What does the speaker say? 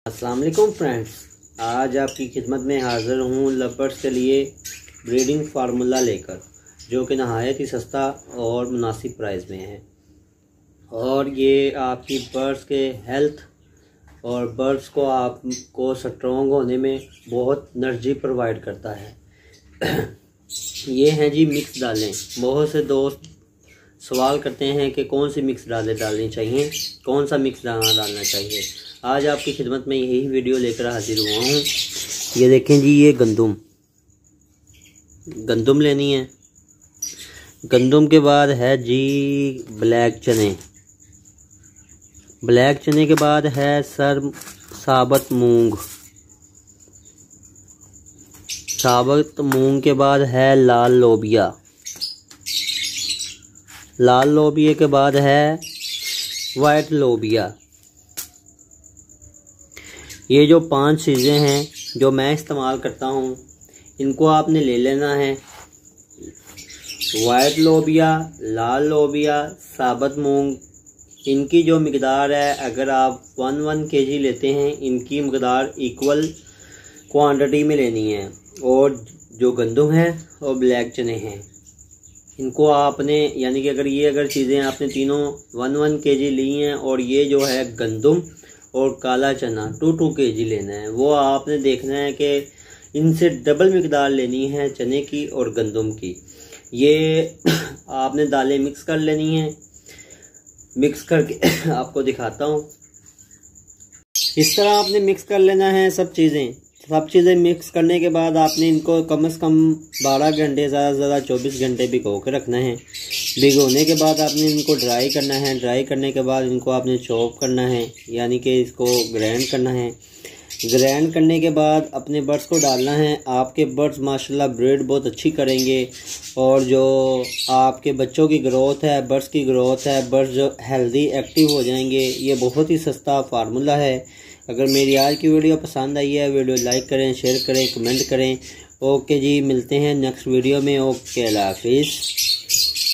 अस्सलाम वालेकुम फ्रेंड्स, आज आपकी खिदमत में हाज़िर हूँ लवर्स के लिए ब्रीडिंग फार्मूला लेकर, जो कि नहायत ही सस्ता और मुनासिब प्राइस में है। और ये आपकी बर्ड्स के हेल्थ और बर्ड्स को आपको स्ट्रॉन्ग होने में बहुत एनर्जी प्रोवाइड करता है। ये हैं जी मिक्स दालें। बहुत से दोस्त सवाल करते हैं कि कौन सी मिक्स दालें डालनी चाहिए, कौन सा मिक्स दाना डालना चाहिए। आज आपकी खिदमत में यही वीडियो लेकर हाजिर हुआ हूँ। ये देखें जी, ये गंदुम लेनी है। गंदुम के बाद है जी ब्लैक चने। ब्लैक चने के बाद है साबुत मूंग। साबुत मूंग के बाद है लाल लोबिया। लाल लोबिया के बाद है वाइट लोबिया। ये जो 5 चीज़ें हैं जो मैं इस्तेमाल करता हूँ, इनको आपने ले लेना है। वाइट लोबिया, लाल लोबिया, साबुत मूंग, इनकी जो मकदार है, अगर आप 1 kg लेते हैं, इनकी मकदार इक्वल क्वांटिटी में लेनी है। और जो गंदुम है और ब्लैक चने हैं, इनको आपने यानी कि अगर चीज़ें आपने तीनों 1 kg ली हैं, और ये जो है गंदुम और काला चना 2 kg लेना है, वो आपने देखना है कि इनसे डबल मकदार लेनी है चने की और गंदुम की। ये आपने दालें मिक्स कर लेनी है। मिक्स करके आपको दिखाता हूँ। इस तरह आपने मिक्स कर लेना है सब चीज़ें मिक्स करने के बाद आपने इनको कम से कम 12 घंटे, ज़्यादा से ज़्यादा 24 घंटे भिगो के रखना है। भिगोने के बाद आपने इनको ड्राई करना है। ड्राई करने के बाद इनको आपने चॉप करना है, यानी कि इसको ग्राइंड करना है। ग्राइंड करने के बाद अपने बर्ड्स को डालना है। आपके बर्ड्स माशाल्लाह ब्रीड बहुत अच्छी करेंगे, और जो आपके बच्चों की ग्रोथ है, बर्ड्स की ग्रोथ है, बर्ड्स जो हेल्दी एक्टिव हो जाएंगे। ये बहुत ही सस्ता फार्मूला है। अगर मेरी आज की वीडियो पसंद आई है, वीडियो लाइक करें, शेयर करें, कमेंट करें। ओके जी, मिलते हैं नेक्स्ट वीडियो में। ओके, अल्लाह हाफिज़।